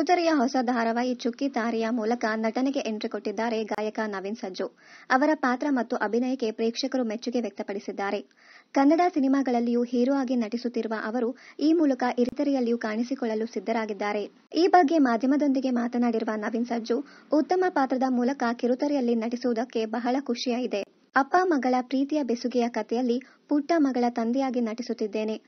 ಕಿರುತೆರೆಯ ಹೊಸ ಧಾರಾವಾಹಿ ಚುಕ್ಕಿ ತಾರೆಯ ಮೂಲಕ ನಟನೆಗೆ ಎಂಟ್ರಿ ಕೊಟ್ಟಿದ್ದಾರೆ ಗಾಯಕ ನವೀನ್ ಸಜ್ಜು. ಅವರ ಪಾತ್ರ ಮತ್ತು ಅಭಿನಯಕ್ಕೆ ಪ್ರೇಕ್ಷಕರು ಮೆಚ್ಚುಗೆ ವ್ಯಕ್ತಪಡಿಸಿದ್ದಾರೆ. ಕನ್ನಡ ಸಿನಿಮಾಗಳಲ್ಲಿಯೂ ಹೀರೋ ಆಗಿ ನಟಿಸುತ್ತಿರುವ ಅವರು ಈ ಮೂಲಕ ಹಿರಿತೆರೆಯಲ್ಲಿಯೂ ಕಾಣಿಸಿಕೊಳ್ಳಲು ಸಿದ್ಧರಾಗಿದ್ದಾರೆ. ಈ ಬಗ್ಗೆ ಮಾಧ್ಯಮದೊಂದಿಗೆ ಮಾತನಾಡಿರುವ ನವೀನ್ ಸಜ್ಜು, ಉತ್ತಮ ಪಾತ್ರದ ಮೂಲಕ ಕಿರುತೆರೆಯಲ್ಲಿ ನಟಿಸುವುದಕ್ಕೆ ಬಹಳ ಖುಷಿಯಾಗಿದೆ. ಅಪ್ಪ ಮಗಳ ಪ್ರೀತಿಯ ಬೆಸುಗೆಯ ಕಥೆಯಲ್ಲಿ ಪುಟ್ಟ ಮಗಳ ತಂದೆಯಾಗಿ ನಟಿಸುತ್ತಿದ್ದೇನೆ.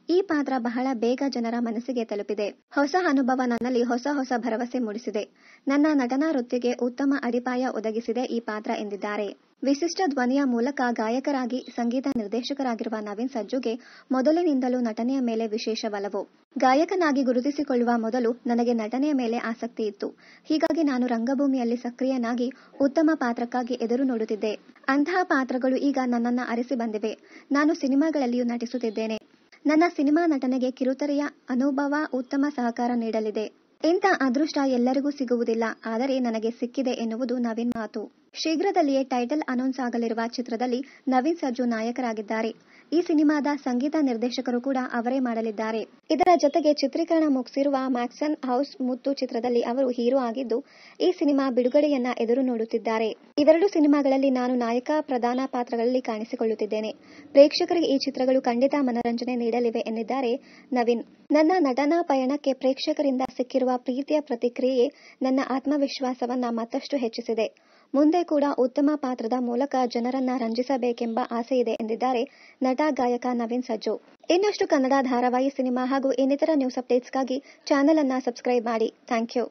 ಈ ಪಾತ್ರ ಬಹಳ ಬೇಗ ಜನರ ಮನಸ್ಸಿಗೆ ತಲುಪಿದೆ. ಹೊಸ ಅನುಭವ ನನ್ನಲ್ಲಿ ಹೊಸ ಭರವಸೆ ಮೂಡಿಸಿದೆ. ನನ್ನ ನಟನಾ ವೃತ್ತಿಗೆ ಉತ್ತಮ ಅಡಿಪಾಯ ಒದಗಿಸಿದೆ ಈ ಪಾತ್ರ ಎಂದಿದ್ದಾರೆ. ವಿಶಿಷ್ಟ ಧ್ವನಿಯ ಮೂಲಕ ಗಾಯಕರಾಗಿ ಸಂಗೀತ ನಿರ್ದೇಶಕರಾಗಿರುವ ನವೀನ್ ಸಜ್ಜುಗೆ ಮೊದಲಿನಿಂದಲೂ ನಟನೆಯ ಮೇಲೆ ವಿಶೇಷ ಒಲವು. ಗಾಯಕನಾಗಿ ಗುರುತಿಸಿಕೊಳ್ಳುವ ಮೊದಲು ನನಗೆ ನಟನೆಯ ಮೇಲೆ ಆಸಕ್ತಿ ಇತ್ತು. ಹೀಗಾಗಿ ನಾನು ರಂಗಭೂಮಿಯಲ್ಲಿ ಸಕ್ರಿಯನಾಗಿ ಉತ್ತಮ ಪಾತ್ರಕ್ಕಾಗಿ ಎದುರು ನೋಡುತ್ತಿದ್ದೆ. ಅಂತಹ ಪಾತ್ರಗಳು ಈಗ ನನ್ನನ್ನು ಅರಸಿ ಬಂದಿವೆ. ನಾನು ಸಿನಿಮಾಗಳಲ್ಲಿಯೂ ನಟಿಸುತ್ತಿದ್ದೇನೆ. ನನ್ನ ಸಿನಿಮಾ ನಟನೆಗೆ ಕಿರುತೆರೆಯ ಅನುಭವ ಉತ್ತಮ ಸಹಕಾರ ನೀಡಲಿದೆ. ಇಂಥ ಅದೃಷ್ಟ ಎಲ್ಲರಿಗೂ ಸಿಗುವುದಿಲ್ಲ, ಆದರೆ ನನಗೆ ಸಿಕ್ಕಿದೆ ಎನ್ನುವುದು ನವೀನ್ ಮಾತು. ಶೀಘ್ರದಲ್ಲಿಯೇ ಟೈಟಲ್ ಅನೌನ್ಸ್ ಆಗಲಿರುವ ಚಿತ್ರದಲ್ಲಿ ನವೀನ್ ಸಜ್ಜು ನಾಯಕರಾಗಿದ್ದಾರೆ. ಈ ಸಿನಿಮಾದ ಸಂಗೀತ ನಿರ್ದೇಶಕರು ಕೂಡ ಅವರೇ ಮಾಡಲಿದ್ದಾರೆ. ಇದರ ಜೊತೆಗೆ ಚಿತ್ರೀಕರಣ ಮುಗಿಸಿರುವ ಮ್ಯಾಕ್ಸನ್ ಹೌಸ್ ಮುತ್ತು ಚಿತ್ರದಲ್ಲಿ ಅವರು ಹೀರೋ ಆಗಿದ್ದು, ಈ ಸಿನಿಮಾ ಬಿಡುಗಡೆಯನ್ನ ಎದುರು ನೋಡುತ್ತಿದ್ದಾರೆ. ಇವೆರಡು ಸಿನಿಮಾಗಳಲ್ಲಿ ನಾನು ನಾಯಕ ಪ್ರಧಾನ ಪಾತ್ರಗಳಲ್ಲಿ ಕಾಣಿಸಿಕೊಳ್ಳುತ್ತಿದ್ದೇನೆ. ಪ್ರೇಕ್ಷಕರಿಗೆ ಈ ಚಿತ್ರಗಳು ಖಂಡಿತ ಮನರಂಜನೆ ನೀಡಲಿವೆ ಎಂದಿದ್ದಾರೆ ನವೀನ್. ನನ್ನ ನಟನಾ ಪಯಣಕ್ಕೆ ಪ್ರೇಕ್ಷಕರಿಂದ ಸಿಕ್ಕಿರುವ ಪ್ರೀತಿಯ ಪ್ರತಿಕ್ರಿಯೆ ನನ್ನ ಆತ್ಮವಿಶ್ವಾಸವನ್ನ ಮತ್ತಷ್ಟು ಹೆಚ್ಚಿಸಿದೆ. ಮುಂದೆ ಕೂಡ ಉತ್ತಮ ಪಾತ್ರದ ಮೂಲಕ ಜನರನ್ನ ರಂಜಿಸಬೇಕೆಂಬ ಆಸೆಯಿದೆ ಎಂದಿದ್ದಾರೆ ನಟ ಗಾಯಕ ನವೀನ್ ಸಜ್ಜು. ಇನ್ನಷ್ಟು ಕನ್ನಡ ಧಾರಾವಾಹಿ, ಸಿನಿಮಾ ಹಾಗೂ ಇನ್ನಿತರ ನ್ಯೂಸ್ ಅಪ್ಡೇಟ್ಸ್ಗಾಗಿ ಚಾನೆಲ್ ಅನ್ನ ಸಬ್ಸ್ಕ್ರೈಬ್ ಮಾಡಿ. Thank you.